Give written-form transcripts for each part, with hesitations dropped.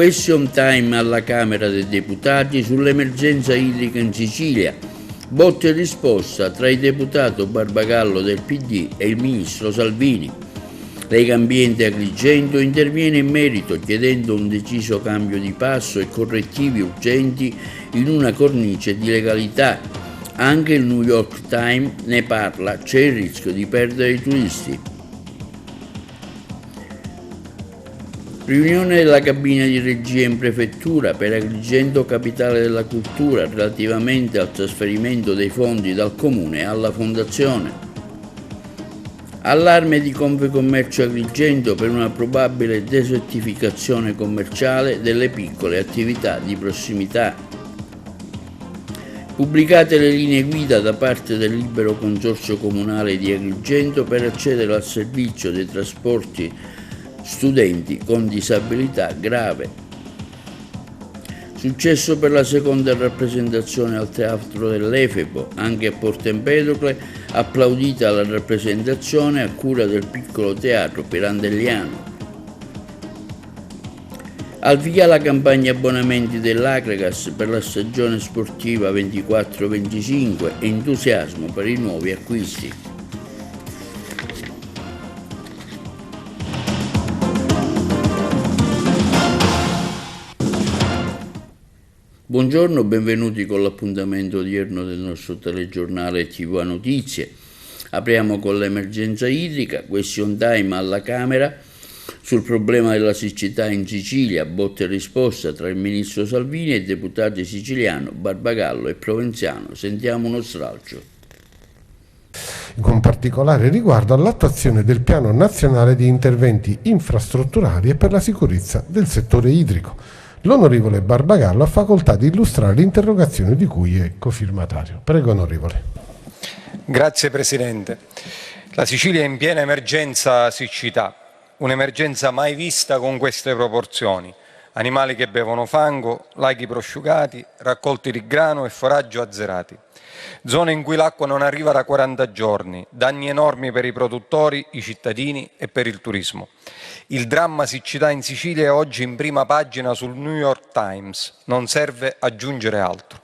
Question time alla Camera dei Deputati sull'emergenza idrica in Sicilia. Botta e risposta tra il deputato Barbagallo del PD e il ministro Salvini. Lega Ambiente Agrigento interviene in merito chiedendo un deciso cambio di passo e correttivi urgenti in una cornice di legalità. Anche il New York Times ne parla, c'è il rischio di perdere i turisti. Riunione della cabina di regia in prefettura per Agrigento Capitale della Cultura relativamente al trasferimento dei fondi dal Comune alla Fondazione. Allarme di Confcommercio Agrigento per una probabile desertificazione commerciale delle piccole attività di prossimità. Pubblicate le linee guida da parte del Libero Consorzio Comunale di Agrigento per accedere al servizio dei trasporti studenti con disabilità grave. Successo per la seconda rappresentazione al Teatro dell'Efebo, anche a Porto Empedocle, applaudita la rappresentazione a cura del piccolo teatro pirandelliano. Al via la campagna abbonamenti dell'Agragas per la stagione sportiva 24-25 e entusiasmo per i nuovi acquisti. Buongiorno, benvenuti con l'appuntamento odierno del nostro telegiornale TV Notizie. Apriamo con l'emergenza idrica, question time alla Camera sul problema della siccità in Sicilia, botta e risposta tra il ministro Salvini e i deputati siciliano, Barbagallo e Provenzano. Sentiamo uno stralcio. Con particolare riguardo all'attuazione del Piano Nazionale di Interventi Infrastrutturali e per la sicurezza del settore idrico. L'onorevole Barbagallo ha facoltà di illustrare l'interrogazione di cui è cofirmatario. Prego, onorevole. Grazie Presidente. La Sicilia è in piena emergenza siccità, un'emergenza mai vista con queste proporzioni. Animali che bevono fango, laghi prosciugati, raccolti di grano e foraggio azzerati. Zone in cui l'acqua non arriva da 40 giorni, danni enormi per i produttori, i cittadini e per il turismo. Il dramma siccità in Sicilia è oggi in prima pagina sul New York Times, non serve aggiungere altro.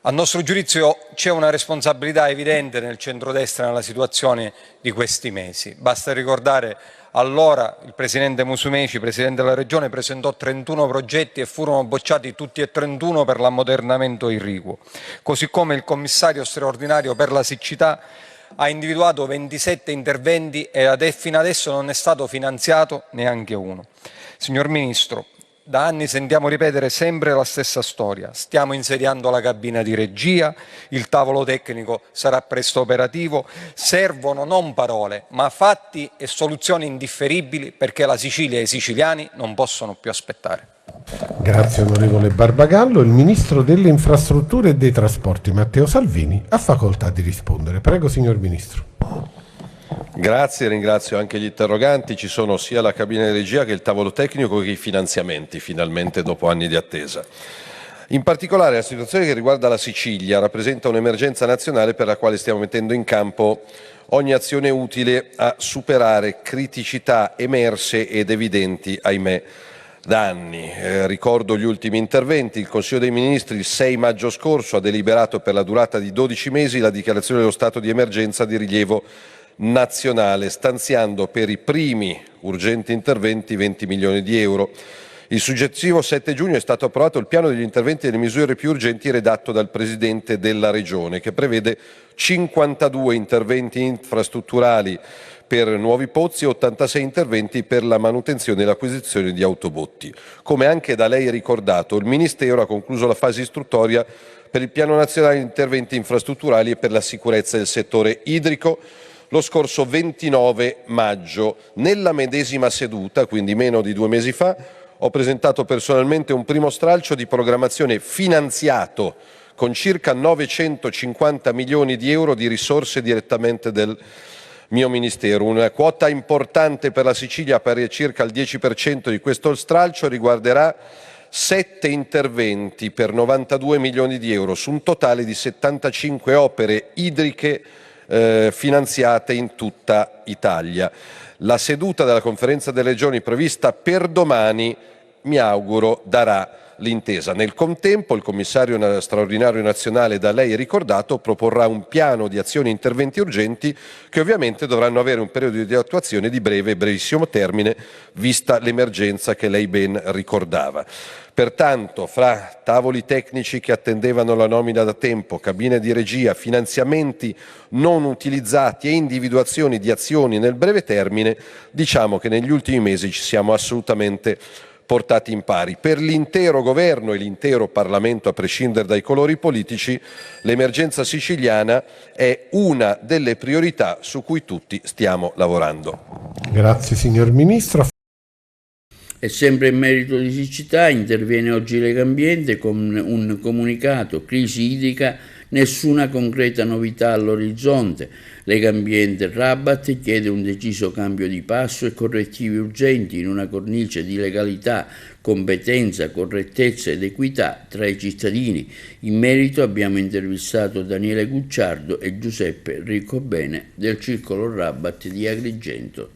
A nostro giudizio c'è una responsabilità evidente nel centrodestra nella situazione di questi mesi. Basta ricordare allora il Presidente Musumeci, Presidente della Regione, presentò 31 progetti e furono bocciati tutti e 31 per l'ammodernamento irriguo. Così come il Commissario straordinario per la siccità ha individuato 27 interventi e fino adesso non è stato finanziato neanche uno. Signor Ministro, da anni sentiamo ripetere sempre la stessa storia. Stiamo insediando la cabina di regia, il tavolo tecnico sarà presto operativo. Servono non parole, ma fatti e soluzioni indifferibili perché la Sicilia e i siciliani non possono più aspettare. Grazie onorevole Barbagallo. Il Ministro delle Infrastrutture e dei Trasporti, Matteo Salvini, ha facoltà di rispondere. Prego, signor Ministro. Grazie, ringrazio anche gli interroganti. Ci sono sia la cabina di regia che il tavolo tecnico che i finanziamenti, finalmente dopo anni di attesa. In particolare la situazione che riguarda la Sicilia rappresenta un'emergenza nazionale per la quale stiamo mettendo in campo ogni azione utile a superare criticità emerse ed evidenti, ahimè, da anni. Ricordo gli ultimi interventi. Il Consiglio dei Ministri il 6 maggio scorso ha deliberato per la durata di 12 mesi la dichiarazione dello stato di emergenza di rilievo nazionale, stanziando per i primi urgenti interventi 20 milioni di euro. Il successivo 7 giugno è stato approvato il piano degli interventi e delle misure più urgenti redatto dal Presidente della Regione, che prevede 52 interventi infrastrutturali per nuovi pozzi e 86 interventi per la manutenzione e l'acquisizione di autobotti. Come anche da lei ricordato, il Ministero ha concluso la fase istruttoria per il Piano Nazionale di Interventi Infrastrutturali e per la sicurezza del settore idrico lo scorso 29 maggio. Nella medesima seduta, quindi meno di 2 mesi fa, ho presentato personalmente un primo stralcio di programmazione finanziato con circa 950 milioni di euro di risorse direttamente del mio Ministero. Una quota importante per la Sicilia, pari a circa il 10% di questo stralcio, riguarderà 7 interventi per 92 milioni di euro su un totale di 75 opere idriche finanziate in tutta Italia. La seduta della Conferenza delle Regioni prevista per domani mi auguro darà l'intesa. Nel contempo il commissario straordinario nazionale da lei ricordato proporrà un piano di azioni e interventi urgenti che ovviamente dovranno avere un periodo di attuazione di breve e brevissimo termine, vista l'emergenza che lei ben ricordava. Pertanto, fra tavoli tecnici che attendevano la nomina da tempo, cabine di regia, finanziamenti non utilizzati e individuazioni di azioni nel breve termine, diciamo che negli ultimi mesi ci siamo assolutamente portati in pari. Per l'intero governo e l'intero Parlamento, a prescindere dai colori politici, l'emergenza siciliana è una delle priorità su cui tutti stiamo lavorando. Grazie signor Ministro. E sempre in merito di siccità interviene oggi Legambiente con un comunicato: crisi idrica, nessuna concreta novità all'orizzonte. Legambiente Rabat chiede un deciso cambio di passo e correttivi urgenti in una cornice di legalità, competenza, correttezza ed equità tra i cittadini. In merito abbiamo intervistato Daniele Gucciardo e Giuseppe Riccobene del Circolo Rabat di Agrigento.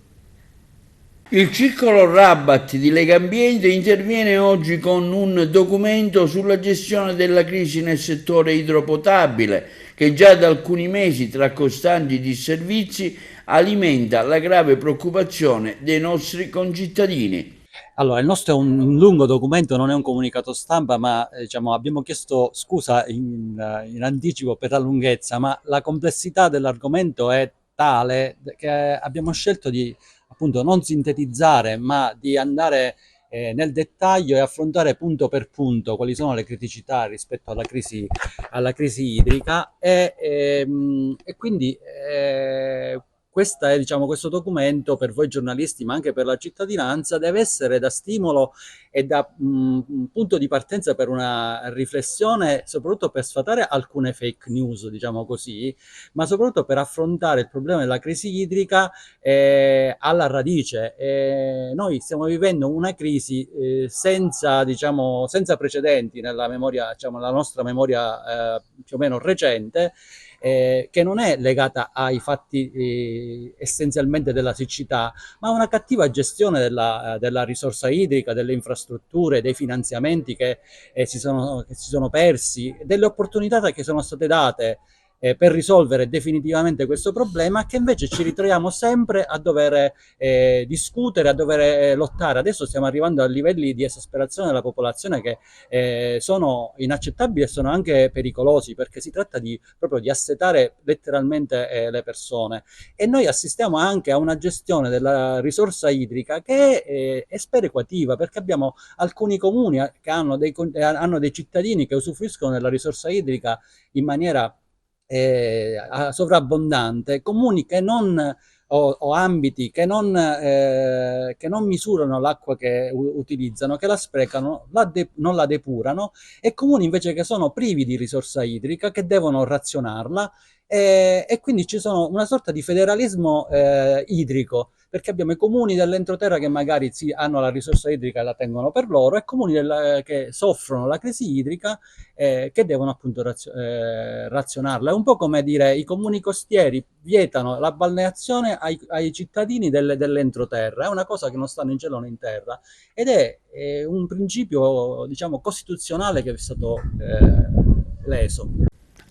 Il Circolo Rabat di Legambiente interviene oggi con un documento sulla gestione della crisi nel settore idropotabile, che già da alcuni mesi, tra costanti disservizi, alimenta la grave preoccupazione dei nostri concittadini. Allora, il nostro è un lungo documento, non è un comunicato stampa, ma abbiamo chiesto scusa in anticipo per la lunghezza, ma la complessità dell'argomento è tale che abbiamo scelto di appunto non sintetizzare, ma di andare nel dettaglio e affrontare punto per punto quali sono le criticità rispetto alla crisi idrica e quindi questo documento per voi giornalisti, ma anche per la cittadinanza, deve essere da stimolo e da punto di partenza per una riflessione, soprattutto per sfatare alcune fake news, diciamo così, ma soprattutto per affrontare il problema della crisi idrica alla radice. Noi stiamo vivendo una crisi senza precedenti nella memoria, la nostra memoria più o meno recente, che non è legata ai fatti essenzialmente della siccità, ma a una cattiva gestione della risorsa idrica, delle infrastrutture, dei finanziamenti che si sono persi, delle opportunità che sono state date per risolvere definitivamente questo problema, che invece ci ritroviamo sempre a dover discutere, a dover lottare. Adesso stiamo arrivando a livelli di esasperazione della popolazione che sono inaccettabili e sono anche pericolosi, perché si tratta proprio di assetare letteralmente le persone. E noi assistiamo anche a una gestione della risorsa idrica che è sperequativa, perché abbiamo alcuni comuni che hanno dei cittadini che usufruiscono della risorsa idrica in maniera sovrabbondante, comuni che non o ambiti che non misurano l'acqua che utilizzano, che la sprecano, non la depurano, e comuni invece che sono privi di risorsa idrica, che devono razionarla, e quindi ci sono una sorta di federalismo idrico, perché abbiamo i comuni dell'entroterra che magari hanno la risorsa idrica e la tengono per loro, e comuni che soffrono la crisi idrica che devono appunto razionarla. È un po' come dire: i comuni costieri vietano la balneazione ai cittadini dell'entroterra. È una cosa che non sta né in cielo né in terra, ed è un principio, diciamo, costituzionale che è stato leso.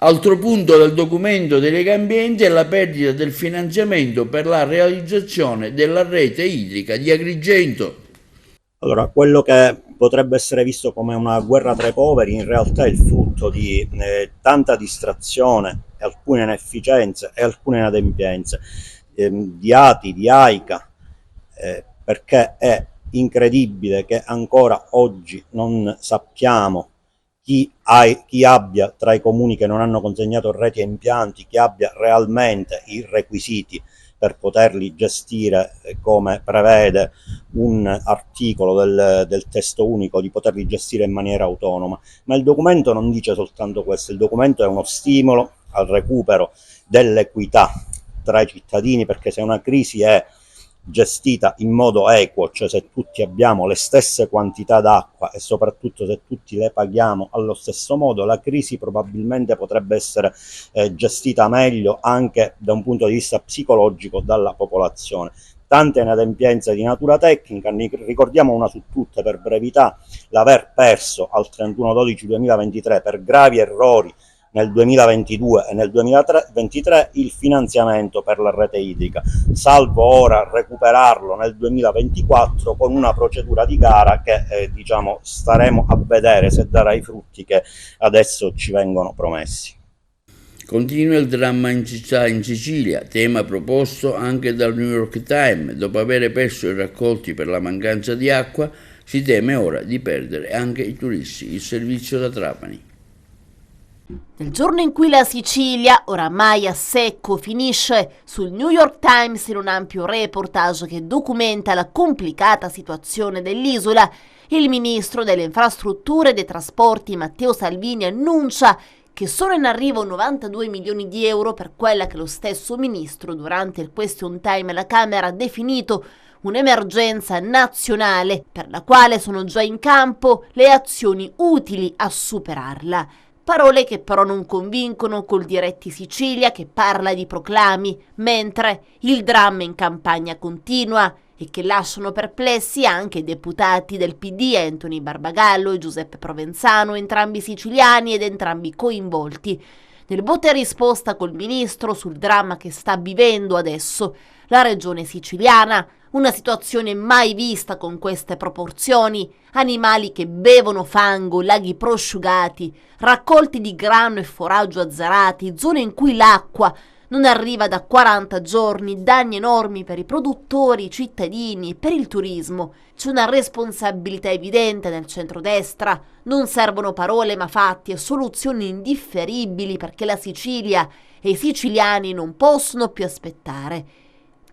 Altro punto del documento di Legambiente è la perdita del finanziamento per la realizzazione della rete idrica di Agrigento. Allora, quello che potrebbe essere visto come una guerra tra i poveri in realtà è il frutto di tanta distrazione, alcune inefficienze e alcune inadempienze di ATI, di AICA, perché è incredibile che ancora oggi non sappiamo chi abbia tra i comuni che non hanno consegnato reti e impianti, chi abbia realmente i requisiti per poterli gestire come prevede un articolo del testo unico, di poterli gestire in maniera autonoma. Ma il documento non dice soltanto questo, il documento è uno stimolo al recupero dell'equità tra i cittadini, perché se una crisi è gestita in modo equo, cioè se tutti abbiamo le stesse quantità d'acqua e soprattutto se tutti le paghiamo allo stesso modo, la crisi probabilmente potrebbe essere gestita meglio anche da un punto di vista psicologico dalla popolazione. tante inadempienze di natura tecnica. Ricordiamo una su tutte per brevità: l'aver perso al 31/12/2023 per gravi errori nel 2022 e nel 2023 il finanziamento per la rete idrica, salvo ora recuperarlo nel 2024 con una procedura di gara che staremo a vedere se darà i frutti che adesso ci vengono promessi. Continua il dramma in Sicilia, tema proposto anche dal New York Times. Dopo aver perso i raccolti per la mancanza di acqua, si teme ora di perdere anche i turisti, il servizio da Trapani. Nel giorno in cui la Sicilia, oramai a secco, finisce, sul New York Times, in un ampio reportage che documenta la complicata situazione dell'isola, il ministro delle infrastrutture e dei trasporti Matteo Salvini annuncia che sono in arrivo 92 milioni di euro per quella che lo stesso ministro durante il question time alla Camera ha definito un'emergenza nazionale, per la quale sono già in campo le azioni utili a superarla. Parole che però non convincono Coldiretti Sicilia, che parla di proclami, mentre il dramma in campagna continua e che lasciano perplessi anche i deputati del PD Anthony Barbagallo e Giuseppe Provenzano, entrambi siciliani ed entrambi coinvolti nel botta e risposta col ministro sul dramma che sta vivendo adesso la regione siciliana. Una situazione mai vista con queste proporzioni: animali che bevono fango, laghi prosciugati, raccolti di grano e foraggio azzerati, zone in cui l'acqua non arriva da 40 giorni, danni enormi per i produttori, i cittadini, per il turismo. C'è una responsabilità evidente nel centrodestra, non servono parole ma fatti e soluzioni indifferibili, perché la Sicilia e i siciliani non possono più aspettare.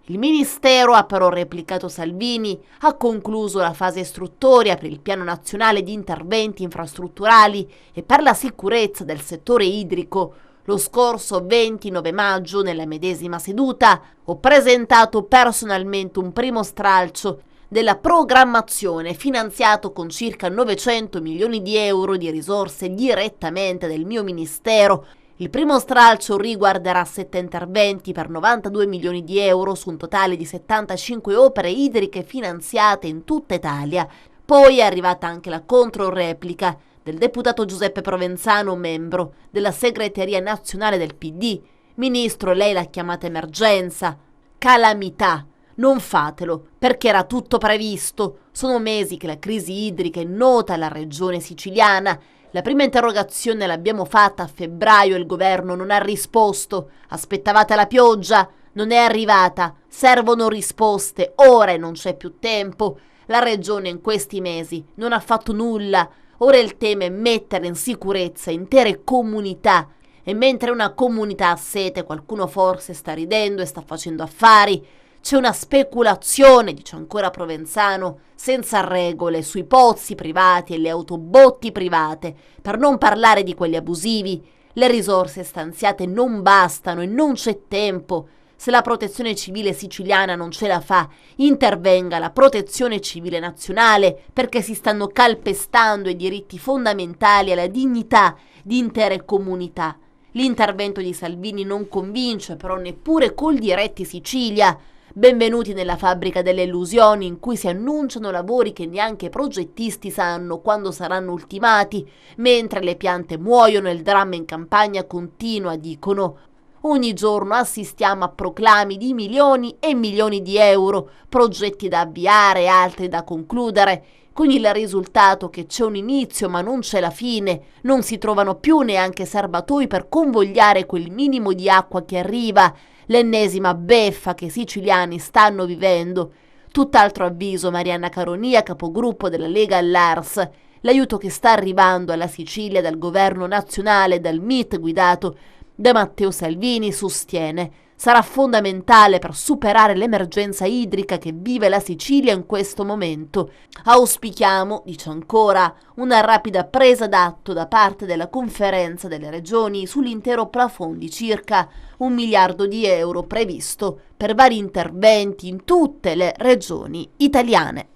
Il Ministero, ha però replicato Salvini, ha concluso la fase istruttoria per il Piano Nazionale di Interventi Infrastrutturali e per la sicurezza del settore idrico. Lo scorso 29 maggio, nella medesima seduta, ho presentato personalmente un primo stralcio della programmazione, finanziato con circa 900 milioni di euro di risorse direttamente del mio Ministero. Il primo stralcio riguarderà 7 interventi per 92 milioni di euro su un totale di 75 opere idriche finanziate in tutta Italia. Poi è arrivata anche la controreplica del deputato Giuseppe Provenzano, membro della segreteria nazionale del PD. Ministro, lei l'ha chiamata emergenza, calamità. Non fatelo, perché era tutto previsto. Sono mesi che la crisi idrica è nota alla regione siciliana. La prima interrogazione l'abbiamo fatta a febbraio e il governo non ha risposto. Aspettavate la pioggia? Non è arrivata. Servono risposte, ora e non c'è più tempo. La regione in questi mesi non ha fatto nulla. Ora il tema è mettere in sicurezza intere comunità. E mentre una comunità ha sete, qualcuno forse sta ridendo e sta facendo affari. C'è una speculazione, dice ancora Provenzano, senza regole sui pozzi privati e le autobotti private, per non parlare di quelli abusivi. Le risorse stanziate non bastano e non c'è tempo. Se la protezione civile siciliana non ce la fa, intervenga la protezione civile nazionale, perché si stanno calpestando i diritti fondamentali e la dignità di intere comunità. L'intervento di Salvini non convince però neppure Coldiretti Sicilia. Benvenuti nella fabbrica delle illusioni, in cui si annunciano lavori che neanche i progettisti sanno quando saranno ultimati, mentre le piante muoiono e il dramma in campagna continua, dicono. Ogni giorno assistiamo a proclami di milioni e milioni di euro, progetti da avviare e altri da concludere, con il risultato che c'è un inizio ma non c'è la fine. Non si trovano più neanche serbatoi per convogliare quel minimo di acqua che arriva. L'ennesima beffa che i siciliani stanno vivendo. Tutt'altro avviso Marianna Caronia, capogruppo della Lega all'Ars. L'aiuto che sta arrivando alla Sicilia dal governo nazionale e dal MIT guidato da Matteo Salvini, sostiene, sarà fondamentale per superare l'emergenza idrica che vive la Sicilia in questo momento. Auspichiamo, dice ancora, una rapida presa d'atto da parte della Conferenza delle Regioni sull'intero plafond di circa 1 miliardo di euro previsto per vari interventi in tutte le regioni italiane.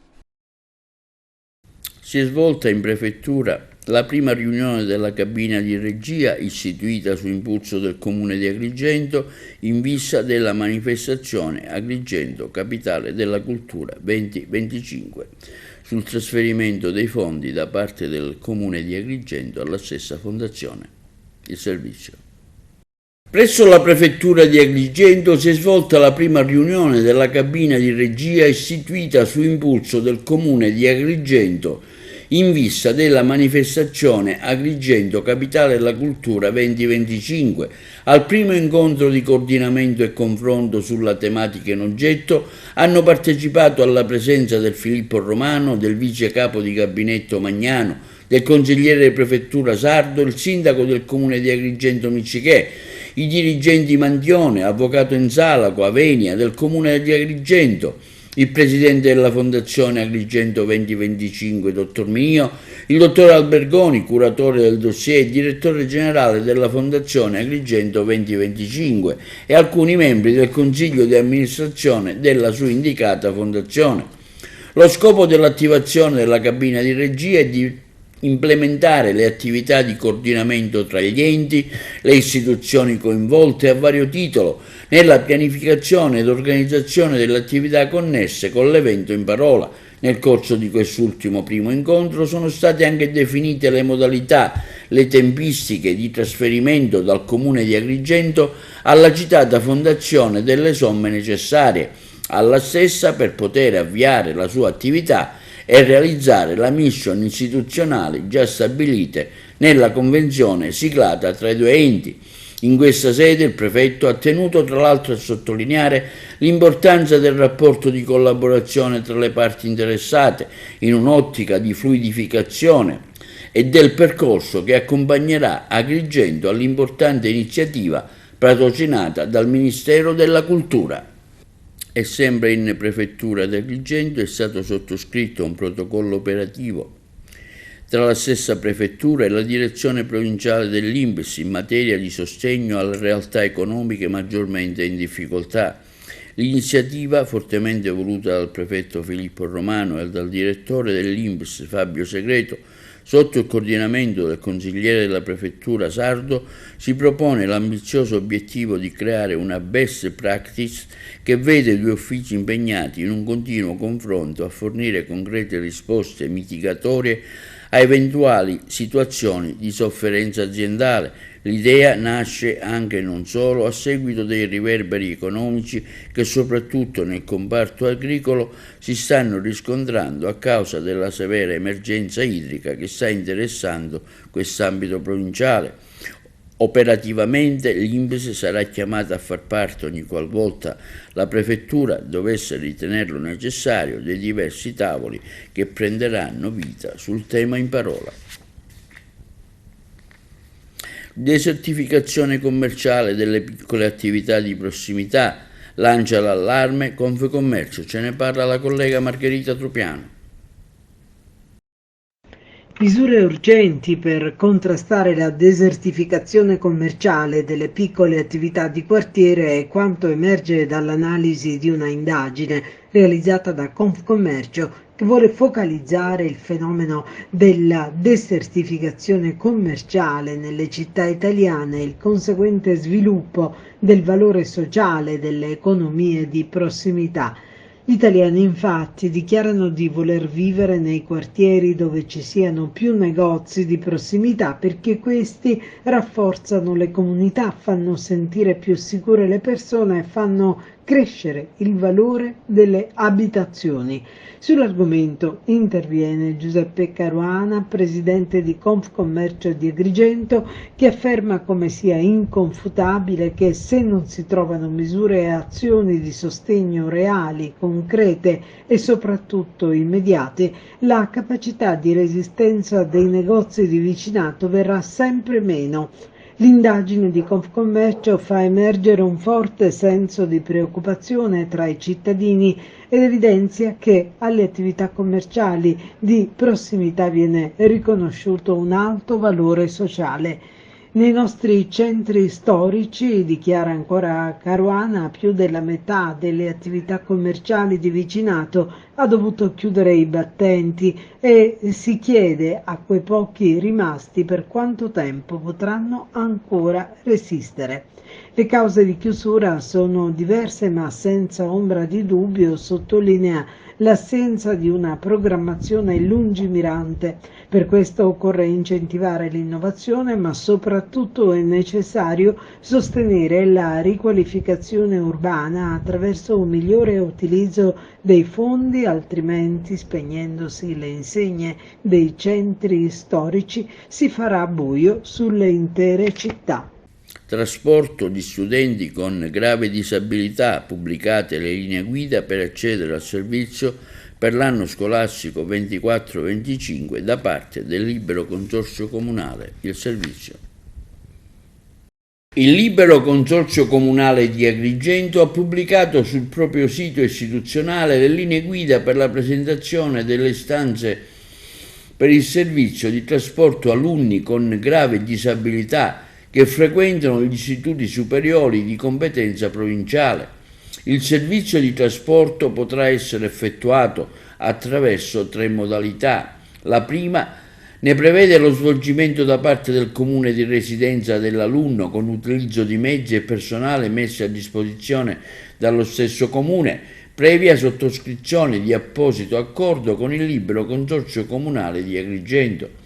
Si è svolta in prefettura la prima riunione della cabina di regia istituita su impulso del Comune di Agrigento in vista della manifestazione Agrigento Capitale della Cultura 2025 sul trasferimento dei fondi da parte del Comune di Agrigento alla stessa fondazione. Il servizio. Presso la prefettura di Agrigento si è svolta la prima riunione della cabina di regia istituita su impulso del Comune di Agrigento in vista della manifestazione Agrigento Capitale della Cultura 2025. Al primo incontro di coordinamento e confronto sulla tematica in oggetto hanno partecipato alla presenza del Filippo Romano, del vice capo di gabinetto Magnano, del consigliere di prefettura Sardo, il sindaco del comune di Agrigento Miccichè, i dirigenti Mantione, avvocato Insalaco, Avenia, del comune di Agrigento, il presidente della Fondazione Agrigento 2025, dottor Minio, il dottor Albergoni, curatore del dossier e direttore generale della Fondazione Agrigento 2025, e alcuni membri del consiglio di amministrazione della su indicata fondazione. Lo scopo dell'attivazione della cabina di regia è di implementare le attività di coordinamento tra gli enti, le istituzioni coinvolte a vario titolo nella pianificazione ed organizzazione delle attività connesse con l'evento in parola. Nel corso di quest'ultimo primo incontro sono state anche definite le modalità, le tempistiche di trasferimento dal Comune di Agrigento alla citata fondazione delle somme necessarie alla stessa per poter avviare la sua attività e realizzare la mission istituzionale già stabilite nella convenzione siglata tra i due enti. In questa sede il prefetto ha tenuto tra l'altro a sottolineare l'importanza del rapporto di collaborazione tra le parti interessate in un'ottica di fluidificazione e del percorso che accompagnerà Agrigento all'importante iniziativa patrocinata dal Ministero della Cultura. E sempre in prefettura di Agrigento è stato sottoscritto un protocollo operativo tra la stessa prefettura e la direzione provinciale dell'INPS in materia di sostegno alle realtà economiche maggiormente in difficoltà. L'iniziativa, fortemente voluta dal prefetto Filippo Romano e dal direttore dell'INPS Fabio Segreto, sotto il coordinamento del consigliere della prefettura Sardo, si propone l'ambizioso obiettivo di creare una best practice che vede due uffici impegnati in un continuo confronto a fornire concrete risposte mitigatorie a eventuali situazioni di sofferenza aziendale. L'idea nasce anche e non solo a seguito dei riverberi economici che soprattutto nel comparto agricolo si stanno riscontrando a causa della severa emergenza idrica che sta interessando quest'ambito provinciale. Operativamente l'INPS sarà chiamata a far parte ogni qualvolta la prefettura dovesse ritenerlo necessario dei diversi tavoli che prenderanno vita sul tema in parola. Desertificazione commerciale delle piccole attività di prossimità, lancia l'allarme Confcommercio, ce ne parla la collega Margherita Trupiano. Misure urgenti per contrastare la desertificazione commerciale delle piccole attività di quartiere è quanto emerge dall'analisi di una indagine realizzata da Confcommercio che vuole focalizzare il fenomeno della desertificazione commerciale nelle città italiane e il conseguente sviluppo del valore sociale delle economie di prossimità. Gli italiani infatti dichiarano di voler vivere nei quartieri dove ci siano più negozi di prossimità perché questi rafforzano le comunità, fanno sentire più sicure le persone e fanno crescere il valore delle abitazioni. Sull'argomento interviene Giuseppe Caruana, presidente di Confcommercio di Agrigento, che afferma come sia inconfutabile che se non si trovano misure e azioni di sostegno reali, concrete e soprattutto immediate, la capacità di resistenza dei negozi di vicinato verrà sempre meno. L'indagine di Confcommercio fa emergere un forte senso di preoccupazione tra i cittadini ed evidenzia che alle attività commerciali di prossimità viene riconosciuto un alto valore sociale. Nei nostri centri storici, dichiara ancora Caruana, più della metà delle attività commerciali di vicinato ha dovuto chiudere i battenti e si chiede a quei pochi rimasti per quanto tempo potranno ancora resistere. Le cause di chiusura sono diverse, ma senza ombra di dubbio sottolinea l'assenza di una programmazione lungimirante. Per questo occorre incentivare l'innovazione, ma soprattutto è necessario sostenere la riqualificazione urbana attraverso un migliore utilizzo dei fondi, altrimenti, spegnendosi le insegne dei centri storici, si farà buio sulle intere città. Trasporto di studenti con grave disabilità, pubblicate le linee guida per accedere al servizio per l'anno scolastico 24-25 da parte del Libero Consorzio Comunale, il servizio. Il Libero Consorzio Comunale di Agrigento ha pubblicato sul proprio sito istituzionale le linee guida per la presentazione delle istanze per il servizio di trasporto alunni con grave disabilità che frequentano gli istituti superiori di competenza provinciale. Il servizio di trasporto potrà essere effettuato attraverso 3 modalità. La prima ne prevede lo svolgimento da parte del comune di residenza dell'alunno con utilizzo di mezzi e personale messi a disposizione dallo stesso comune, previa sottoscrizione di apposito accordo con il Libero Consorzio Comunale di Agrigento.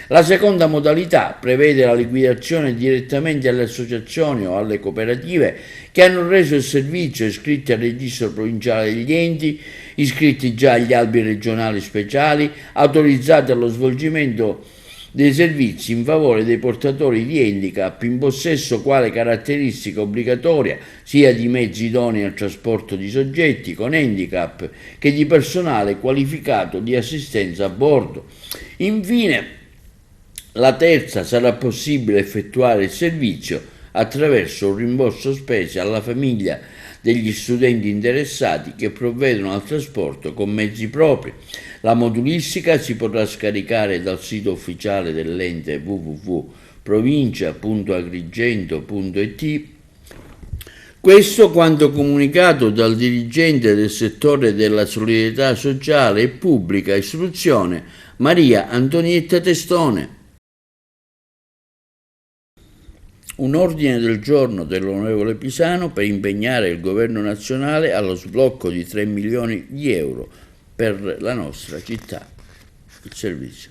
La seconda modalità prevede la liquidazione direttamente alle associazioni o alle cooperative che hanno reso il servizio iscritti al registro provinciale degli enti, iscritti già agli albi regionali speciali, autorizzati allo svolgimento dei servizi in favore dei portatori di handicap in possesso quale caratteristica obbligatoria sia di mezzi idonei al trasporto di soggetti con handicap che di personale qualificato di assistenza a bordo. Infine, la terza sarà possibile effettuare il servizio attraverso un rimborso spese alla famiglia degli studenti interessati che provvedono al trasporto con mezzi propri. La modulistica si potrà scaricare dal sito ufficiale dell'ente www.provincia.agrigento.it. Questo quanto comunicato dal dirigente del settore della solidarietà sociale e pubblica istruzione Maria Antonietta Testone. Un ordine del giorno dell'onorevole Pisano per impegnare il governo nazionale allo sblocco di 3 milioni di euro per la nostra città, il servizio.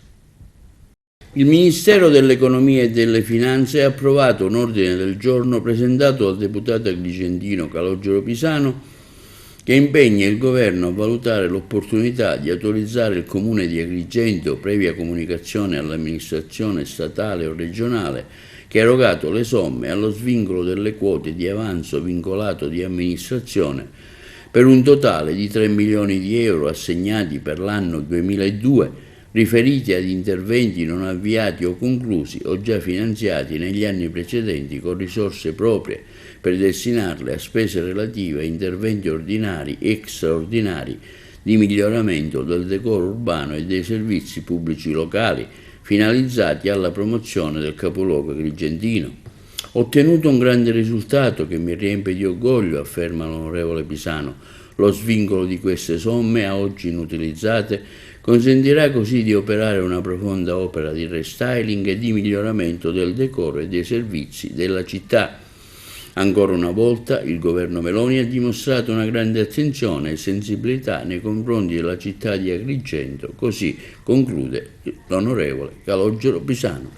Il Ministero dell'Economia e delle Finanze ha approvato un ordine del giorno presentato dal deputato agrigentino Calogero Pisano che impegna il governo a valutare l'opportunità di autorizzare il comune di Agrigento, previa comunicazione all'amministrazione statale o regionale, che ha erogato le somme allo svincolo delle quote di avanzo vincolato di amministrazione per un totale di 3 milioni di euro assegnati per l'anno 2002, riferiti ad interventi non avviati o conclusi o già finanziati negli anni precedenti con risorse proprie per destinarle a spese relative a interventi ordinari e straordinari di miglioramento del decoro urbano e dei servizi pubblici locali, finalizzati alla promozione del capoluogo agrigentino. Ottenuto un grande risultato che mi riempie di orgoglio, afferma l'onorevole Pisano. Lo svincolo di queste somme, a oggi inutilizzate, consentirà così di operare una profonda opera di restyling e di miglioramento del decoro e dei servizi della città. Ancora una volta il governo Meloni ha dimostrato una grande attenzione e sensibilità nei confronti della città di Agrigento, così conclude l'onorevole Calogero Pisano.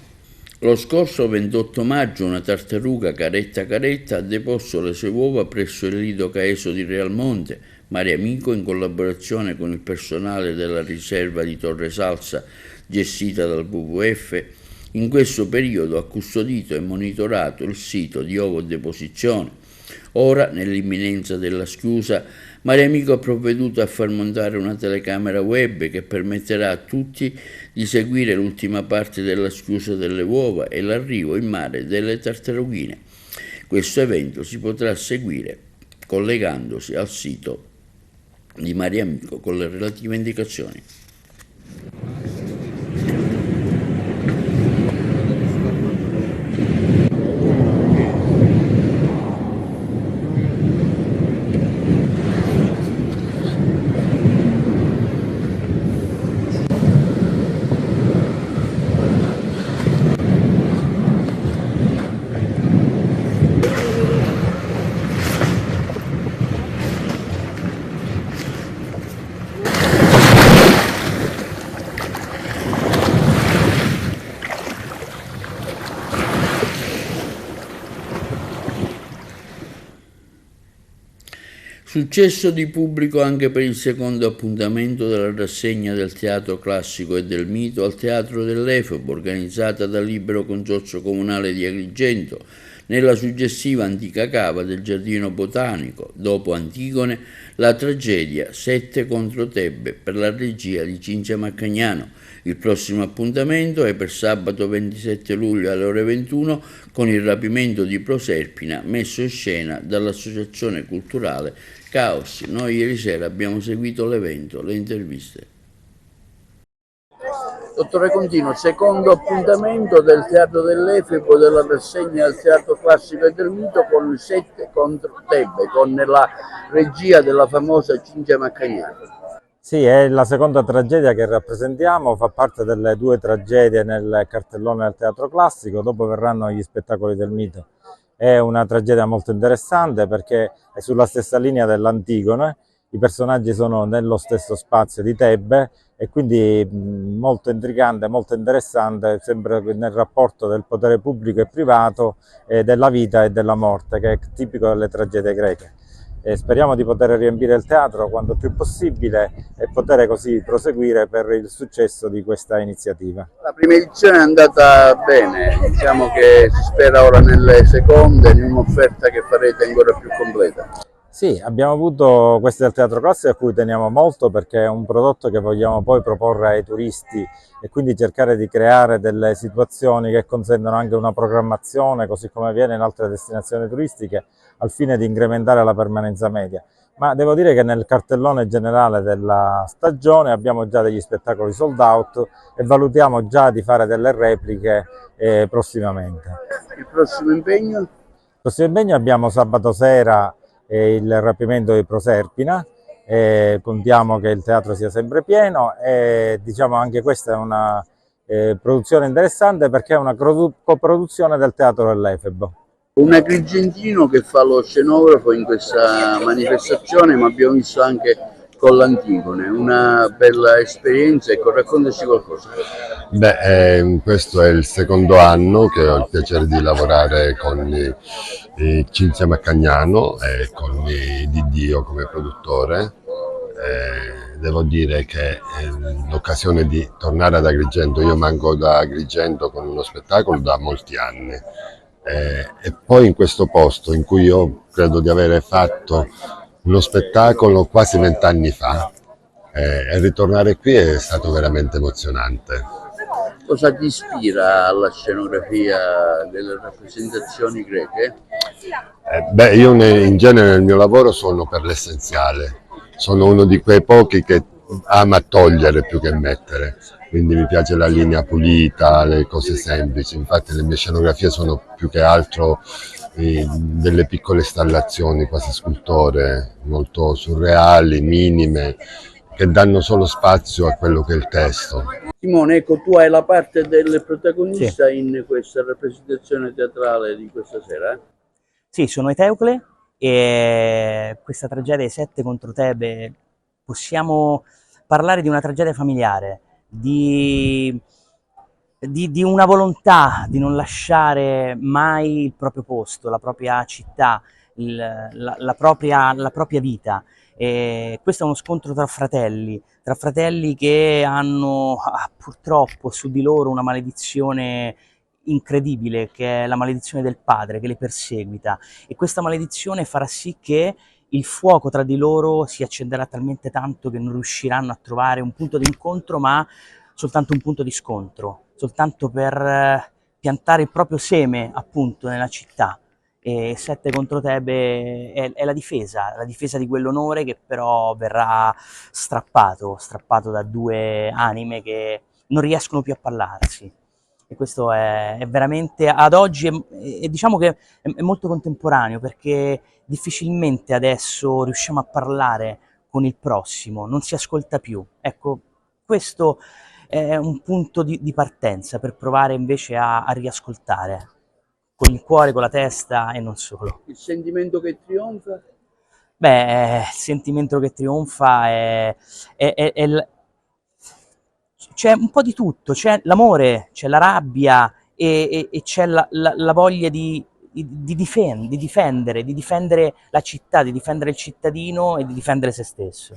Lo scorso 28 maggio una tartaruga caretta ha deposto le sue uova presso il lido Caeso di Realmonte. Mare Amico, in collaborazione con il personale della riserva di Torre Salsa gestita dal WWF, in questo periodo ha custodito e monitorato il sito di ovodeposizione. Ora, nell'imminenza della schiusa, Mare Amico ha provveduto a far montare una telecamera web che permetterà a tutti di seguire l'ultima parte della schiusa delle uova e l'arrivo in mare delle tartarughine. Questo evento si potrà seguire collegandosi al sito di Mare Amico con le relative indicazioni. Successo di pubblico anche per il secondo appuntamento della rassegna del Teatro Classico e del Mito al Teatro dell'Efebo, organizzata dal Libero Consorzio Comunale di Agrigento, nella suggestiva Antica Cava del Giardino Botanico, dopo Antigone, la tragedia Sette contro Tebbe per la regia di Cinzia Maccagnano. Il prossimo appuntamento è per sabato 27 luglio alle ore 21 con il rapimento di Proserpina messo in scena dall'Associazione Culturale Caos. Noi ieri sera abbiamo seguito l'evento, le interviste. Dottore Contino, secondo appuntamento del Teatro dell'Efebo della rassegna del Teatro Classico e del Mito con Sette contro Tebbe, con la regia della famosa Cinzia Maccagnano. Sì, è la seconda tragedia che rappresentiamo, fa parte delle 2 tragedie nel cartellone del Teatro Classico, dopo verranno gli spettacoli del Mito. È una tragedia molto interessante perché è sulla stessa linea dell'Antigone, i personaggi sono nello stesso spazio di Tebbe e quindi molto intrigante, molto interessante, sempre nel rapporto del potere pubblico e privato, della vita e della morte, che è tipico delle tragedie greche. Speriamo di poter riempire il teatro quanto più possibile e poter così proseguire per il successo di questa iniziativa. La prima edizione è andata bene, diciamo che si spera ora nelle seconde, in un'offerta che farete ancora più completa. Sì, abbiamo avuto questi del Teatro Classico a cui teniamo molto perché è un prodotto che vogliamo poi proporre ai turisti e quindi cercare di creare delle situazioni che consentono anche una programmazione, così come avviene in altre destinazioni turistiche, al fine di incrementare la permanenza media. Ma devo dire che nel cartellone generale della stagione abbiamo già degli spettacoli sold out e valutiamo già di fare delle repliche prossimamente. Il prossimo impegno? Il prossimo impegno abbiamo sabato sera il rapimento di Proserpina, contiamo che il teatro sia sempre pieno e diciamo anche questa è una produzione interessante perché è una coproduzione del Teatro dell'Efebo. Un agrigentino che fa lo scenografo in questa manifestazione, ma abbiamo visto anche con l'Antigone, una bella esperienza, ecco, raccontaci qualcosa. Questo è il secondo anno che ho il piacere di lavorare con Cinzia Maccagnano e con Diddio come produttore. Devo dire che è l'occasione di tornare ad Agrigento, io manco da Agrigento con uno spettacolo da molti anni. E poi in questo posto in cui io credo di avere fatto uno spettacolo quasi 20 anni fa e ritornare qui è stato veramente emozionante. Cosa ti ispira alla scenografia delle rappresentazioni greche? Io in genere nel mio lavoro sono per l'essenziale, sono uno di quei pochi che ama togliere più che mettere, quindi mi piace la linea pulita, le cose semplici, infatti le mie scenografie sono più che altro delle piccole installazioni quasi scultoree, molto surreali, minime, che danno solo spazio a quello che è il testo. Simone, ecco, tu hai la parte del protagonista Sì. in questa rappresentazione teatrale di questa sera? Sì, sono Eteucle e questa tragedia Sette contro Tebe, possiamo parlare di una tragedia familiare, di una volontà di non lasciare mai il proprio posto, la propria città, la propria vita. E questo è uno scontro tra fratelli che hanno purtroppo su di loro una maledizione incredibile, che è la maledizione del padre che le perseguita, e questa maledizione farà sì che il fuoco tra di loro si accenderà talmente tanto che non riusciranno a trovare un punto di incontro, ma soltanto un punto di scontro, soltanto per piantare il proprio seme appunto nella città. E Sette contro Tebe è la difesa di quell'onore che però verrà strappato da 2 anime che non riescono più a parlarsi. E questo è veramente, ad oggi, e diciamo che è molto contemporaneo, perché difficilmente adesso riusciamo a parlare con il prossimo, non si ascolta più. Ecco, questo è un punto di partenza per provare invece a riascoltare, con il cuore, con la testa e non solo. Il sentimento che trionfa? Il sentimento che trionfa c'è un po' di tutto, c'è l'amore, c'è la rabbia e c'è la voglia di difendere la città, di difendere il cittadino e di difendere se stesso.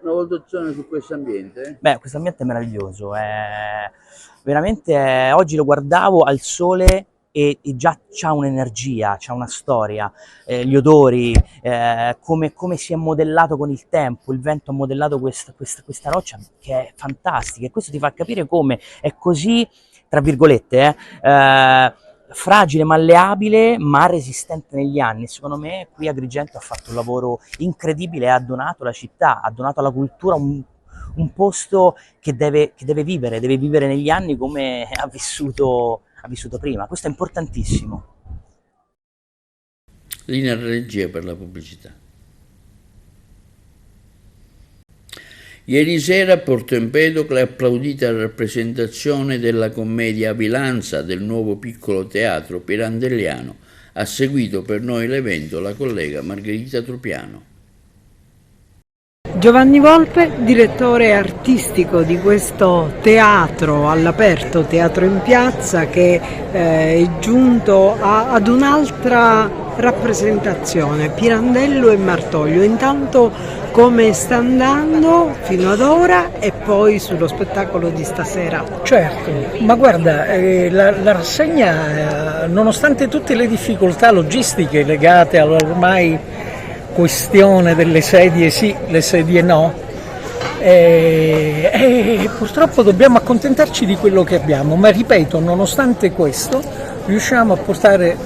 Una valutazione su questo ambiente? Beh, questo ambiente è meraviglioso, veramente oggi lo guardavo al sole e già c'ha un'energia, c'ha una storia, gli odori, come si è modellato con il tempo, il vento ha modellato questa roccia che è fantastica, e questo ti fa capire come è così, tra virgolette, fragile, malleabile, ma resistente negli anni. Secondo me qui Agrigento ha fatto un lavoro incredibile e ha donato alla città, ha donato alla cultura un posto che deve vivere negli anni come ha vissuto prima. Questo è importantissimo. Linea regia per la pubblicità. Ieri sera a Porto Empedocle è applaudita la rappresentazione della commedia Avilanza del nuovo piccolo teatro pirandelliano. Ha seguito per noi l'evento la collega Margherita Trupiano. Giovanni Volpe, direttore artistico di questo teatro all'aperto, teatro in piazza, che è giunto ad un'altra rappresentazione, Pirandello e Martoglio. Intanto come sta andando fino ad ora e poi sullo spettacolo di stasera? Certo, ma guarda, la rassegna, nonostante tutte le difficoltà logistiche legate all'ormai questione delle sedie sì, le sedie no, purtroppo dobbiamo accontentarci di quello che abbiamo, ma ripeto, nonostante questo riusciamo a portare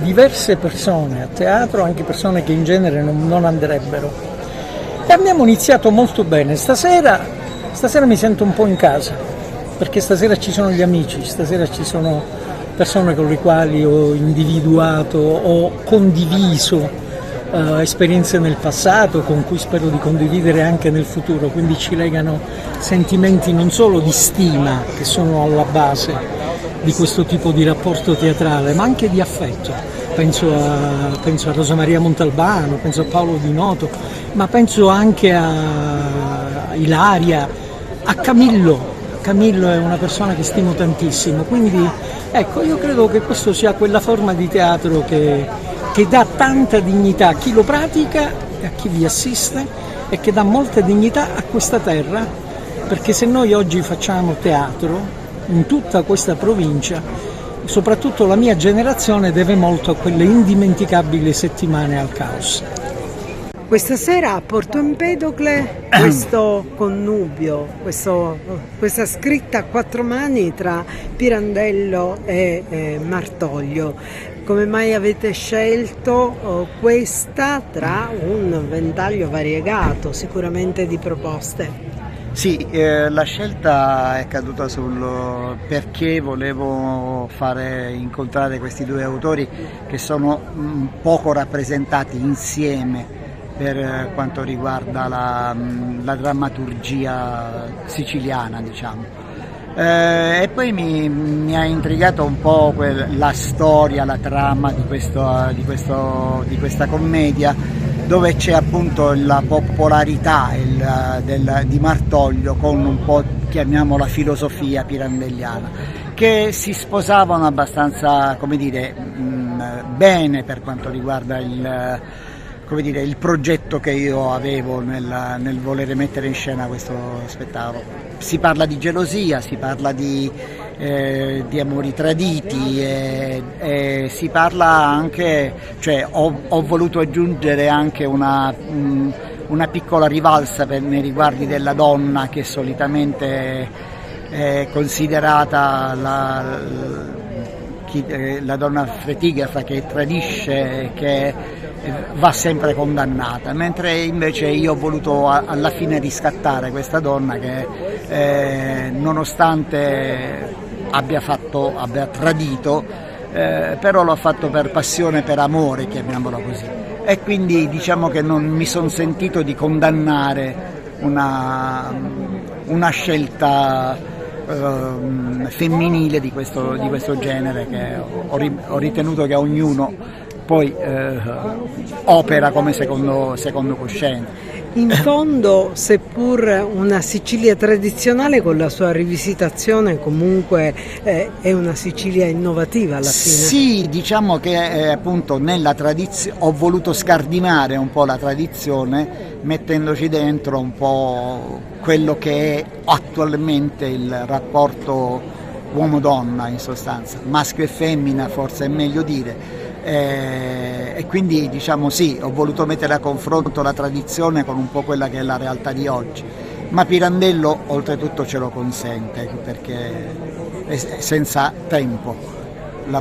diverse persone a teatro, anche persone che in genere non andrebbero, e abbiamo iniziato molto bene. Stasera mi sento un po' in casa, perché stasera ci sono gli amici, stasera ci sono persone con le quali ho individuato, ho condiviso esperienze nel passato, con cui spero di condividere anche nel futuro, quindi ci legano sentimenti non solo di stima, che sono alla base di questo tipo di rapporto teatrale, ma anche di affetto. Penso a Rosa Maria Montalbano, penso a Paolo Di Noto, ma penso anche a Ilaria, a Camillo. Camillo è una persona che stimo tantissimo, quindi ecco, io credo che questo sia quella forma di teatro che dà tanta dignità a chi lo pratica e a chi vi assiste, e che dà molta dignità a questa terra, perché se noi oggi facciamo teatro in tutta questa provincia, soprattutto la mia generazione deve molto a quelle indimenticabili settimane al caos. Questa sera a Porto Empedocle questo connubio, questa scritta a quattro mani tra Pirandello e Martoglio. Come mai avete scelto questa tra un ventaglio variegato sicuramente di proposte? Sì, la scelta è caduta perché volevo fare incontrare questi due autori che sono poco rappresentati insieme per quanto riguarda la drammaturgia siciliana, diciamo. E poi mi ha intrigato un po' la storia, la trama di questa commedia, dove c'è appunto la popolarità di Martoglio con un po', chiamiamola, filosofia pirandelliana, che si sposavano abbastanza, come dire, bene per quanto riguarda il progetto che io avevo nel volere mettere in scena questo spettacolo. Si parla di gelosia, si parla di amori traditi, e si parla anche, cioè ho voluto aggiungere anche una piccola rivalsa nei riguardi della donna, che solitamente è considerata la donna fretigrafa, che tradisce, che va sempre condannata, mentre invece io ho voluto alla fine riscattare questa donna che nonostante abbia tradito, però l'ha fatto per passione, per amore, chiamiamolo così, e quindi diciamo che non mi sono sentito di condannare una scelta femminile di questo genere, che ho ritenuto che a ognuno poi opera come secondo coscienza. In fondo, seppur una Sicilia tradizionale, con la sua rivisitazione comunque è una Sicilia innovativa alla fine. Sì, diciamo che appunto nella tradizione ho voluto scardinare un po' la tradizione, mettendoci dentro un po' quello che è attualmente il rapporto uomo-donna, in sostanza, maschio e femmina forse è meglio dire. E quindi diciamo sì, ho voluto mettere a confronto la tradizione con un po' quella che è la realtà di oggi, ma Pirandello oltretutto ce lo consente, perché è senza tempo le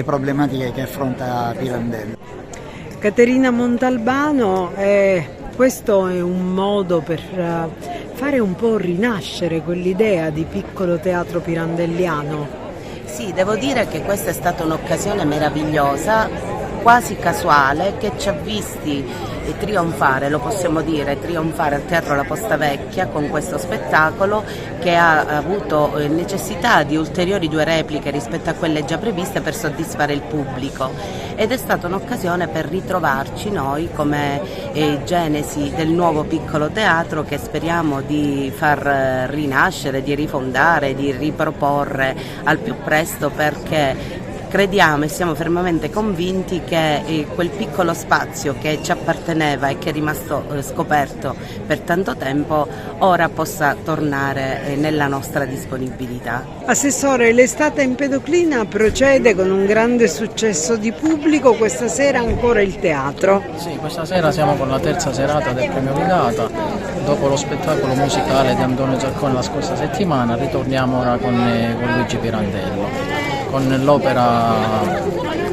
problematiche che affronta Pirandello. Caterina Montalbano, questo è un modo per fare un po' rinascere quell'idea di piccolo teatro pirandelliano. Sì, devo dire che questa è stata un'occasione meravigliosa, quasi casuale, che ci ha visti trionfare, lo possiamo dire, trionfare al Teatro La Posta Vecchia con questo spettacolo che ha avuto necessità di ulteriori 2 repliche rispetto a quelle già previste per soddisfare il pubblico, ed è stata un'occasione per ritrovarci noi come genesi del nuovo piccolo teatro che speriamo di far rinascere, di rifondare, di riproporre al più presto, perché crediamo e siamo fermamente convinti che quel piccolo spazio che ci apparteneva e che è rimasto scoperto per tanto tempo ora possa tornare nella nostra disponibilità. Assessore, l'estate Empedoclina procede con un grande successo di pubblico, questa sera ancora il teatro. Sì, questa sera siamo con la terza serata del Premio Vigata, dopo lo spettacolo musicale di Antonio Zaccone la scorsa settimana ritorniamo ora con Luigi Pirandello, con l'opera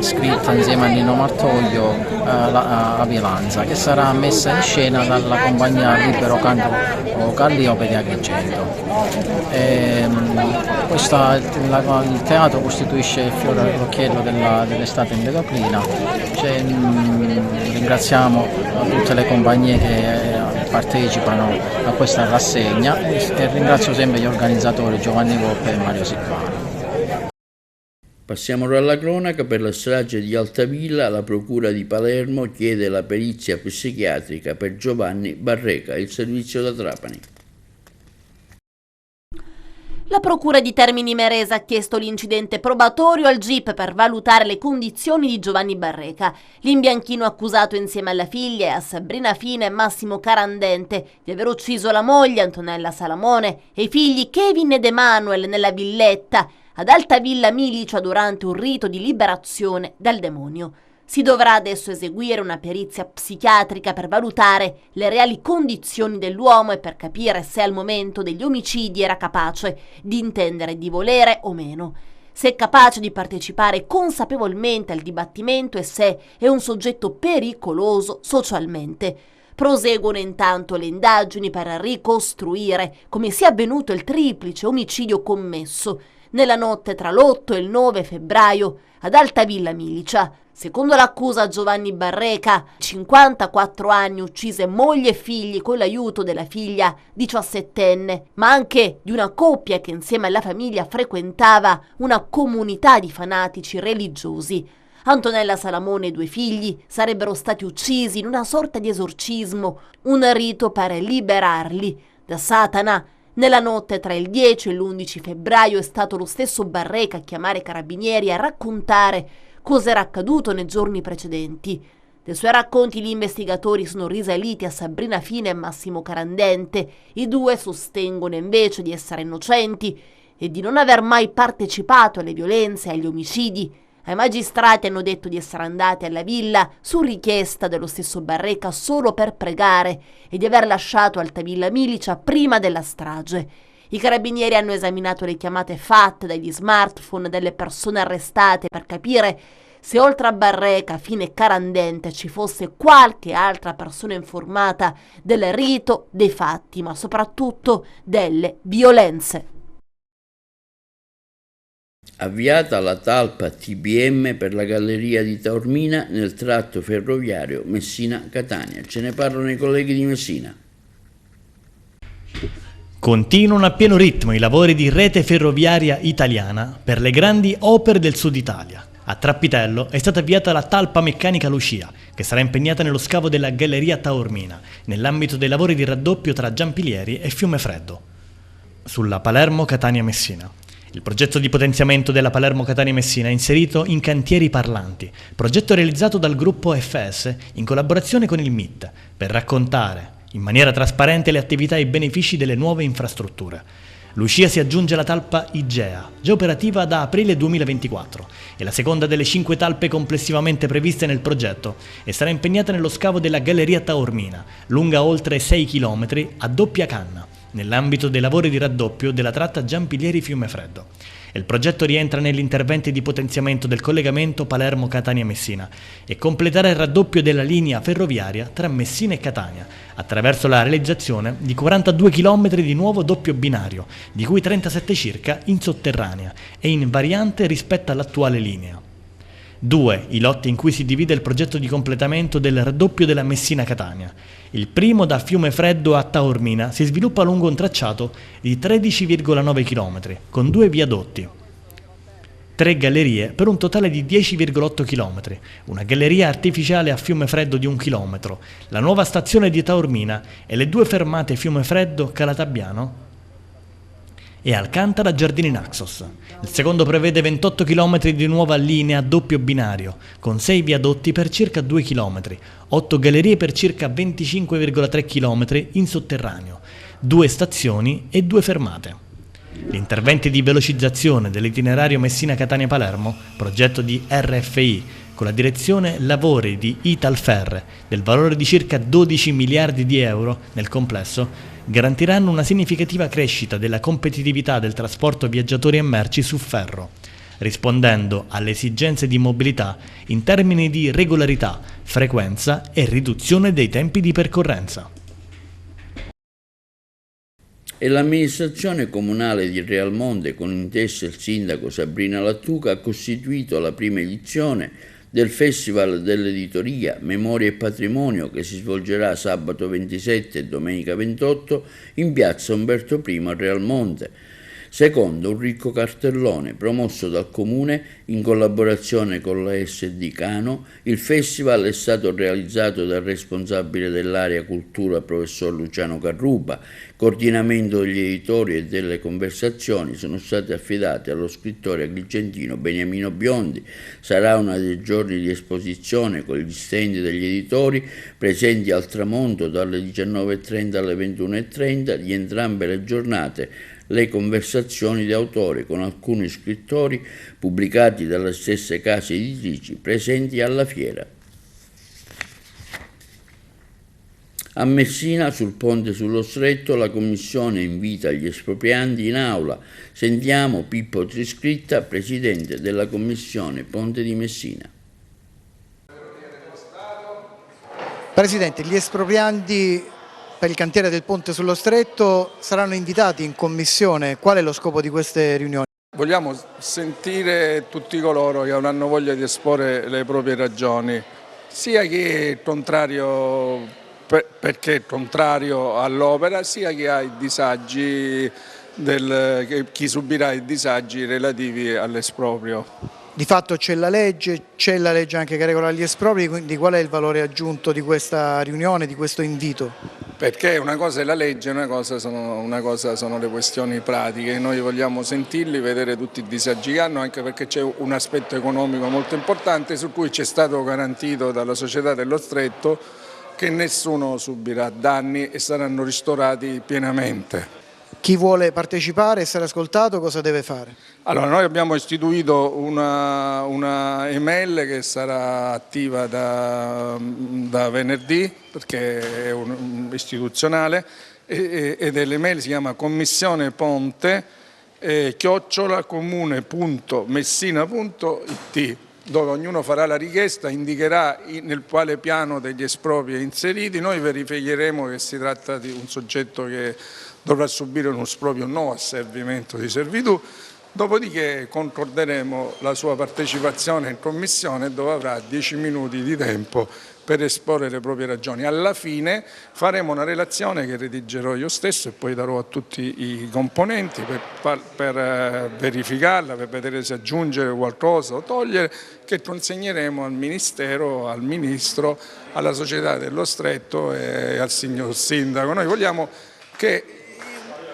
scritta insieme a Nino Martoglio, La Violanza, che sarà messa in scena dalla compagnia Libero Canto Calliope di Agrigento. Il teatro costituisce il fiore all'occhiello dell'estate Empedoclina. Ringraziamo tutte le compagnie che partecipano a questa rassegna e ringrazio sempre gli organizzatori Giovanni Volpe e Mario Silvano. Passiamo ora alla cronaca. Per la strage di Altavilla, la Procura di Palermo chiede la perizia psichiatrica per Giovanni Barreca, il servizio da Trapani. La Procura di Termini Imerese ha chiesto l'incidente probatorio al GIP per valutare le condizioni di Giovanni Barreca, l'imbianchino accusato insieme alla figlia e a Sabrina Fina e Massimo Carandente di aver ucciso la moglie Antonella Salamone e i figli Kevin ed Emanuel nella villetta ad Altavilla Milicia durante un rito di liberazione dal demonio. Si dovrà adesso eseguire una perizia psichiatrica per valutare le reali condizioni dell'uomo e per capire se al momento degli omicidi era capace di intendere di volere o meno, se è capace di partecipare consapevolmente al dibattimento e se è un soggetto pericoloso socialmente. Proseguono intanto le indagini per ricostruire come sia avvenuto il triplice omicidio commesso nella notte tra l'8 e il 9 febbraio ad Altavilla Milicia. Secondo l'accusa, Giovanni Barreca, 54 anni, uccise moglie e figli con l'aiuto della figlia 17enne, ma anche di una coppia che insieme alla famiglia frequentava una comunità di fanatici religiosi. Antonella Salamone e 2 figli sarebbero stati uccisi in una sorta di esorcismo, un rito per liberarli da Satana. Nella notte tra il 10 e l'11 febbraio è stato lo stesso Barreca a chiamare i carabinieri a raccontare cosa era accaduto nei giorni precedenti. Dei suoi racconti gli investigatori sono risaliti a Sabrina Fina e Massimo Carandente. I 2 sostengono invece di essere innocenti e di non aver mai partecipato alle violenze e agli omicidi. Ai magistrati hanno detto di essere andati alla villa su richiesta dello stesso Barreca solo per pregare e di aver lasciato Altavilla Milicia prima della strage. I carabinieri hanno esaminato le chiamate fatte dagli smartphone delle persone arrestate per capire se oltre a Barreca, Fina e Carandente ci fosse qualche altra persona informata del rito dei fatti, ma soprattutto delle violenze. Avviata la talpa TBM per la galleria di Taormina nel tratto ferroviario Messina-Catania. Ce ne parlano i colleghi di Messina. Continuano a pieno ritmo i lavori di rete ferroviaria italiana per le grandi opere del Sud Italia. A Trappitello è stata avviata la talpa meccanica Lucia, che sarà impegnata nello scavo della galleria Taormina, nell'ambito dei lavori di raddoppio tra Giampilieri e Fiumefreddo. Sulla Palermo-Catania-Messina. Il progetto di potenziamento della Palermo-Catania-Messina è inserito in Cantieri Parlanti, progetto realizzato dal gruppo FS in collaborazione con il MIT, per raccontare in maniera trasparente le attività e i benefici delle nuove infrastrutture. Lucia si aggiunge alla talpa Igea, già operativa da aprile 2024, è la seconda delle 5 talpe complessivamente previste nel progetto e sarà impegnata nello scavo della galleria Taormina, lunga oltre 6 km a doppia canna, nell'ambito dei lavori di raddoppio della tratta Giampilieri-Fiumefreddo. Il progetto rientra negli interventi di potenziamento del collegamento Palermo-Catania-Messina e completerà il raddoppio della linea ferroviaria tra Messina e Catania, attraverso la realizzazione di 42 km di nuovo doppio binario, di cui 37 circa in sotterranea e in variante rispetto all'attuale linea. 2 i lotti in cui si divide il progetto di completamento del raddoppio della Messina-Catania. Il primo, da Fiumefreddo a Taormina, si sviluppa lungo un tracciato di 13,9 km, con 2 viadotti, 3 gallerie per un totale di 10,8 km, una galleria artificiale a Fiumefreddo di 1 km, la nuova stazione di Taormina e le 2 fermate Fiumefreddo-Calatabbiano e Alcantara Giardini Naxos. Il secondo prevede 28 km di nuova linea a doppio binario, con 6 viadotti per circa 2 km, 8 gallerie per circa 25,3 km in sotterraneo, 2 stazioni e 2 fermate. Gli interventi di velocizzazione dell'itinerario Messina-Catania-Palermo, progetto di RFI, con la direzione lavori di Italferre, del valore di circa 12 miliardi di euro nel complesso, garantiranno una significativa crescita della competitività del trasporto viaggiatori e merci su ferro, rispondendo alle esigenze di mobilità in termini di regolarità, frequenza e riduzione dei tempi di percorrenza. E l'amministrazione comunale di Realmonte, con intesa il sindaco Sabrina Lattuca, ha costituito la prima edizione del Festival dell'Editoria Memoria e Patrimonio, che si svolgerà sabato 27 e domenica 28 in piazza Umberto I a Realmonte. Secondo un ricco cartellone promosso dal Comune in collaborazione con la SD Cano, il festival è stato realizzato dal responsabile dell'area cultura professor Luciano Carruba. Coordinamento degli editori e delle conversazioni sono stati affidati allo scrittore agrigentino Beniamino Biondi. Sarà uno dei giorni di esposizione con gli stand degli editori presenti al tramonto dalle 19.30 alle 21.30 di entrambe le giornate. Le conversazioni di autore con alcuni scrittori pubblicati dalle stesse case editrici presenti alla fiera. A Messina, sul ponte sullo Stretto, la Commissione invita gli esproprianti in aula. Sentiamo Pippo Triscritta, presidente della Commissione Ponte di Messina. Presidente, gli esproprianti per il cantiere del ponte sullo Stretto saranno invitati in commissione. Qual è lo scopo di queste riunioni? Vogliamo sentire tutti coloro che avranno voglia di esporre le proprie ragioni, sia chi è contrario perché è contrario all'opera, sia chi ha i disagi chi subirà i disagi relativi all'esproprio. Di fatto c'è la legge anche che regola gli espropri, quindi qual è il valore aggiunto di questa riunione, di questo invito? Perché una cosa è la legge, una cosa sono le questioni pratiche. Noi vogliamo sentirli, vedere tutti i disagi che hanno, anche perché c'è un aspetto economico molto importante su cui ci è stato garantito dalla società dello Stretto che nessuno subirà danni e saranno ristorati pienamente. Chi vuole partecipare e essere ascoltato cosa deve fare? Allora, noi abbiamo istituito una email che sarà attiva da venerdì, perché è istituzionale, ed l'email si chiama commissioneponte@comune.messina.it, dove ognuno farà la richiesta, indicherà nel quale piano degli espropri è inseriti. Noi verificheremo che si tratta di un soggetto che dovrà subire uno esproprio no asservimento di servitù, dopodiché concorderemo la sua partecipazione in commissione, dove avrà 10 minuti di tempo per esporre le proprie ragioni. Alla fine faremo una relazione che redigerò io stesso e poi darò a tutti i componenti per verificarla, per vedere se aggiungere qualcosa o togliere, che consegneremo al Ministero, al Ministro, alla Società dello Stretto e al signor Sindaco. Noi vogliamo che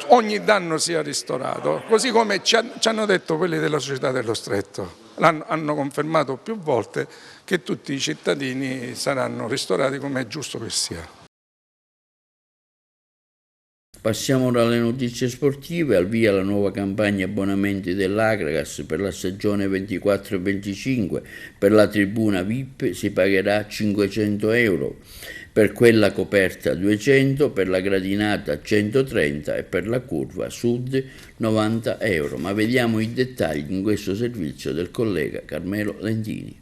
ogni danno sia ristorato, così come ci hanno detto quelli della Società dello Stretto. Hanno confermato più volte che tutti i cittadini saranno ristorati come è giusto che sia. Passiamo ora alle notizie sportive. Al via la nuova campagna abbonamenti dell'Agragas per la stagione 24-25. Per la tribuna VIP si pagherà 500 euro, per quella coperta 200, per la gradinata 130 e per la curva sud 90 euro. Ma vediamo i dettagli in questo servizio del collega Carmelo Lentini.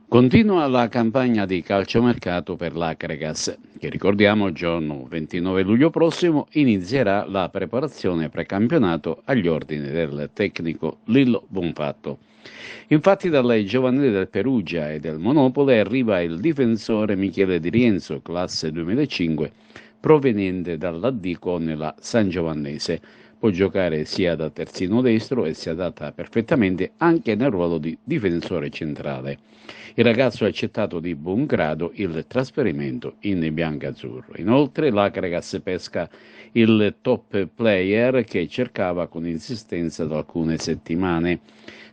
Continua la campagna di calciomercato per l'Agragas, che ricordiamo il giorno 29 luglio prossimo inizierà la preparazione precampionato agli ordini del tecnico Lillo Bonfatto. Infatti dalle giovanili del Perugia e del Monopole arriva il difensore Michele Di Rienzo, classe 2005, proveniente dall'AD con la San Giovannese. Può giocare sia da terzino destro e si adatta perfettamente anche nel ruolo di difensore centrale. Il ragazzo ha accettato di buon grado il trasferimento in biancazzurro. Inoltre l'Agragas pesca il top player che cercava con insistenza da alcune settimane.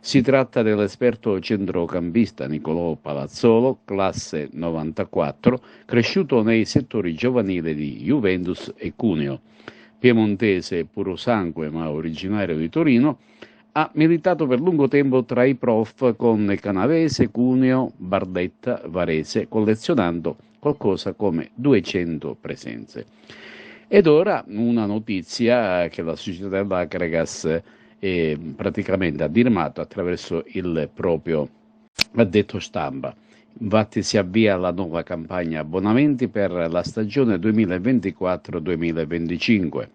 Si tratta dell'esperto centrocampista Nicolò Palazzolo, classe 94, cresciuto nei settori giovanili di Juventus e Cuneo. Piemontese purosangue ma originario di Torino, ha militato per lungo tempo tra i prof con Canavese, Cuneo, Bardetta, Varese, collezionando qualcosa come 200 presenze. Ed ora una notizia che la società dell'Agragas praticamente ha diramato attraverso il proprio addetto stampa. Infatti si avvia la nuova campagna abbonamenti per la stagione 2024-2025.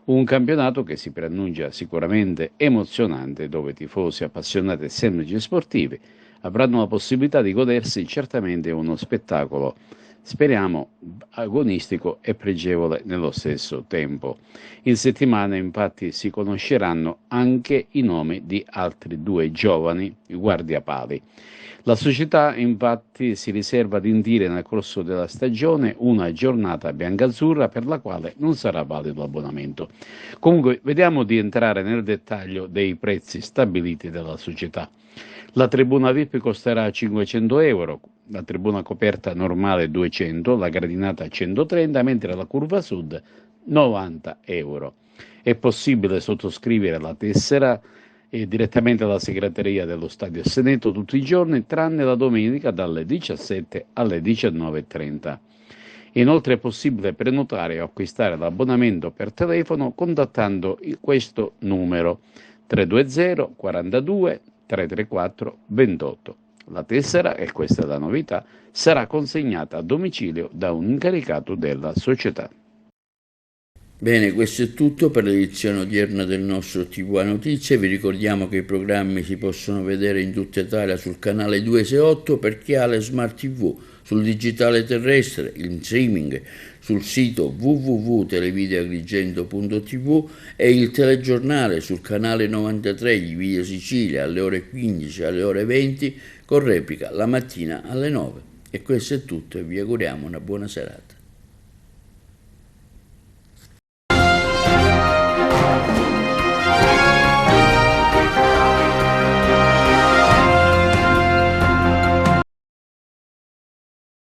Un campionato che si preannuncia sicuramente emozionante, dove tifosi appassionati e semplici sportivi avranno la possibilità di godersi certamente uno spettacolo, speriamo agonistico e pregevole nello stesso tempo. In settimana infatti si conosceranno anche i nomi di altri due giovani guardiapali. La società infatti si riserva di indire nel corso della stagione una giornata biancazzurra per la quale non sarà valido l'abbonamento. Comunque vediamo di entrare nel dettaglio dei prezzi stabiliti dalla società. La tribuna VIP costerà 500 euro, la tribuna coperta normale 200, la gradinata 130, mentre la curva sud 90 euro. È possibile sottoscrivere la tessera direttamente alla segreteria dello Stadio Seneto tutti i giorni, tranne la domenica dalle 17 alle 19:30. Inoltre è possibile prenotare o acquistare l'abbonamento per telefono contattando questo numero 320 42 334 28. La tessera, e questa è la novità, sarà consegnata a domicilio da un incaricato della società. Bene, questo è tutto per l'edizione odierna del nostro TV Notizie. Vi ricordiamo che i programmi si possono vedere in tutta Italia sul canale 268 per chi ha le Smart TV, sul digitale terrestre, in streaming, sul sito www.televideoagrigento.tv e il telegiornale sul canale 93 di Video Sicilia alle ore 15 alle ore 20 con replica la mattina alle 9. E questo è tutto e vi auguriamo una buona serata.